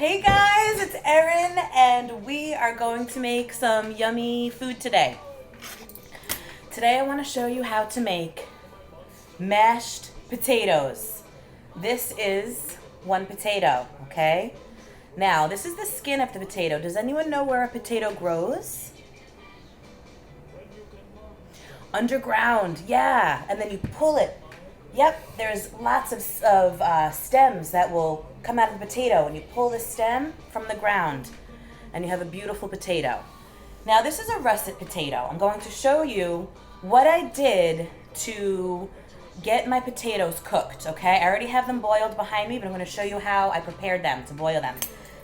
Hey guys, it's Erin and we are going to make some yummy food today. Today I want to show you how to make mashed potatoes. This is one potato, okay? Now, this is the skin of the potato. Does anyone know where a potato grows? Underground, yeah. And then you pull it. Yep, there's lots of stems that will come out of the potato, and you pull the stem from the ground, and you have a beautiful potato. Now, this is a russet potato. I'm going to show you what I did to get my potatoes cooked, okay? I already have them boiled behind me, but I'm going to show you how I prepared them to boil them.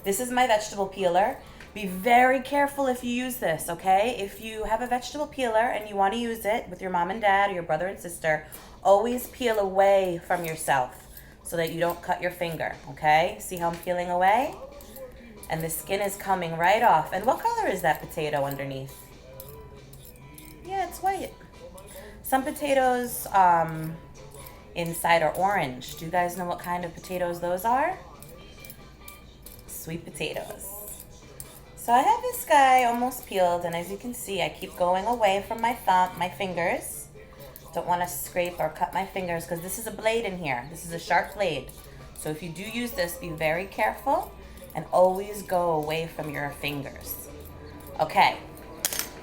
This is my vegetable peeler. Be very careful if you use this, okay? If you have a vegetable peeler and you want to use it with your mom and dad or your brother and sister, always peel away from yourself so that you don't cut your finger, okay? See how I'm peeling away? And the skin is coming right off. And what color is that potato underneath? Yeah, it's white. Some potatoes inside are orange. Do you guys know what kind of potatoes those are? Sweet potatoes. So I have this guy almost peeled, and as you can see, I keep going away from my fingers. Don't want to scrape or cut my fingers because this is a blade in here. This is a sharp blade. So if you do use this, be very careful and always go away from your fingers. Okay,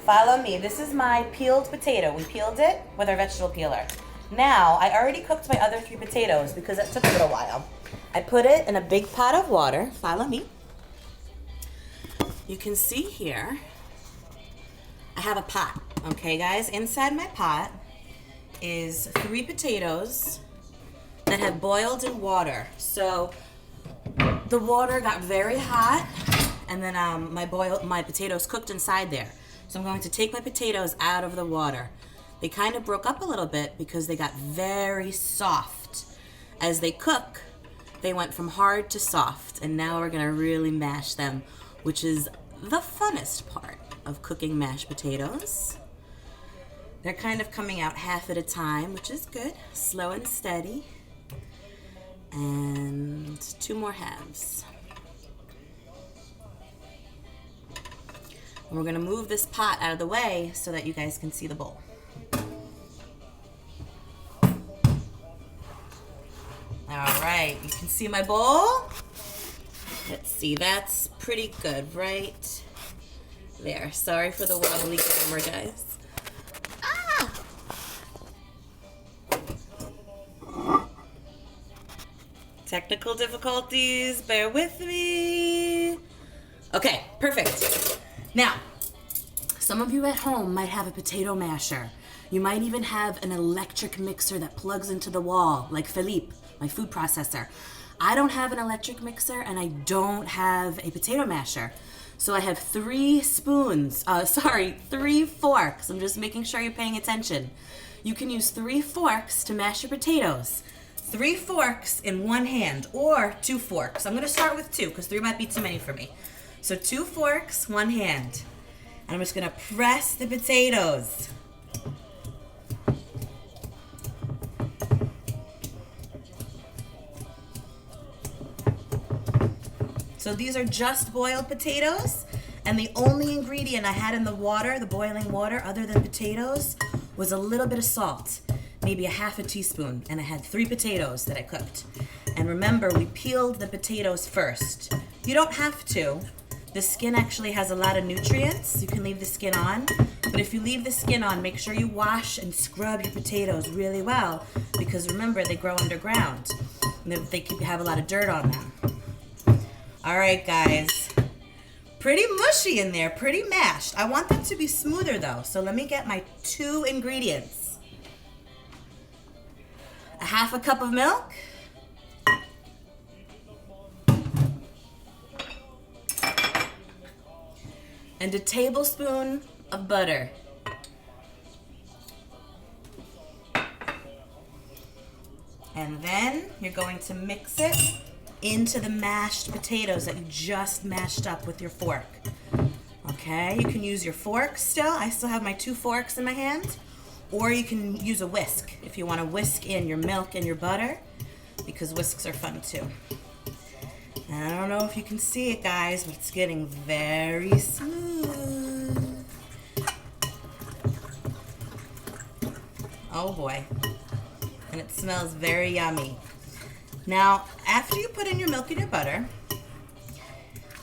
follow me. This is my peeled potato. We peeled it with our vegetable peeler. Now, I already cooked my other 3 potatoes because it took a little while. I put it in a big pot of water. Follow me. You can see here, I have a pot, okay guys? Inside my pot is 3 potatoes that have boiled in water. So the water got very hot, and then my potatoes cooked inside there. So I'm going to take my potatoes out of the water. They kind of broke up a little bit because they got very soft. As they cook, they went from hard to soft, and now we're gonna really mash them, which is the funnest part of cooking mashed potatoes. They're kind of coming out half at a time, which is good. Slow and steady. And 2 more halves. And we're gonna move this pot out of the way so that you guys can see the bowl. All right, you can see my bowl? Let's see, that's pretty good right there. Sorry for the wobbly camera, guys. Technical difficulties, bear with me. Okay, perfect. Now, some of you at home might have a potato masher. You might even have an electric mixer that plugs into the wall, like Philippe, my food processor. I don't have an electric mixer, and I don't have a potato masher. So I have 3 forks. I'm just making sure you're paying attention. You can use 3 forks to mash your potatoes. 3 forks in one hand, or 2 forks. I'm gonna start with 2, because 3 might be too many for me. So 2 forks, 1 hand. And I'm just gonna press the potatoes. So these are just boiled potatoes, and the only ingredient I had in the water, the boiling water, other than potatoes, was a little bit of salt, maybe a half a teaspoon, and I had 3 potatoes that I cooked. And remember, we peeled the potatoes first. You don't have to. The skin actually has a lot of nutrients. You can leave the skin on, but if you leave the skin on, make sure you wash and scrub your potatoes really well, because remember, they grow underground, and they have a lot of dirt on them. All right, guys, pretty mushy in there, pretty mashed. I want them to be smoother though, so let me get my 2 ingredients. A half a cup of milk, and a tablespoon of butter. And then you're going to mix it into the mashed potatoes that you just mashed up with your fork. Okay, you can use your fork still. I still have my 2 forks in my hand. Or you can use a whisk if you want to whisk in your milk and your butter, because whisks are fun too. And I don't know if you can see it, guys, but it's getting very smooth. Oh boy. And it smells very yummy. Now, after you put in your milk and your butter,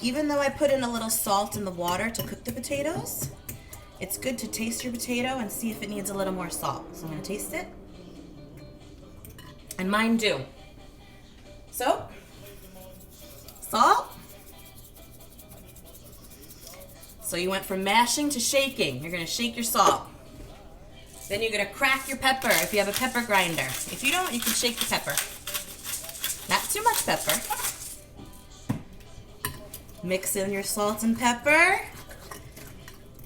even though I put in a little salt in the water to cook the potatoes, it's good to taste your potato and see if it needs a little more salt. So I'm gonna taste it. And mine do. So, salt. So you went from mashing to shaking. You're gonna shake your salt. Then you're gonna crack your pepper if you have a pepper grinder. If you don't, you can shake the pepper. Not too much pepper. Mix in your salt and pepper.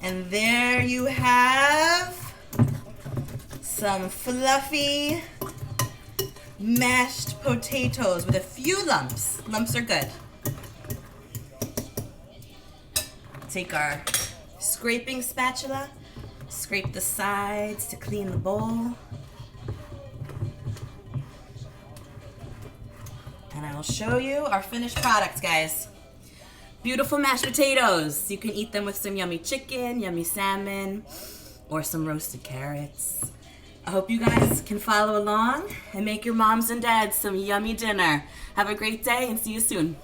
And there you have some fluffy mashed potatoes with a few lumps. Lumps are good. Take our scraping spatula, scrape the sides to clean the bowl. And I will show you our finished product, guys. Beautiful mashed potatoes. You can eat them with some yummy chicken, yummy salmon, or some roasted carrots. I hope you guys can follow along and make your moms and dads some yummy dinner. Have a great day and see you soon.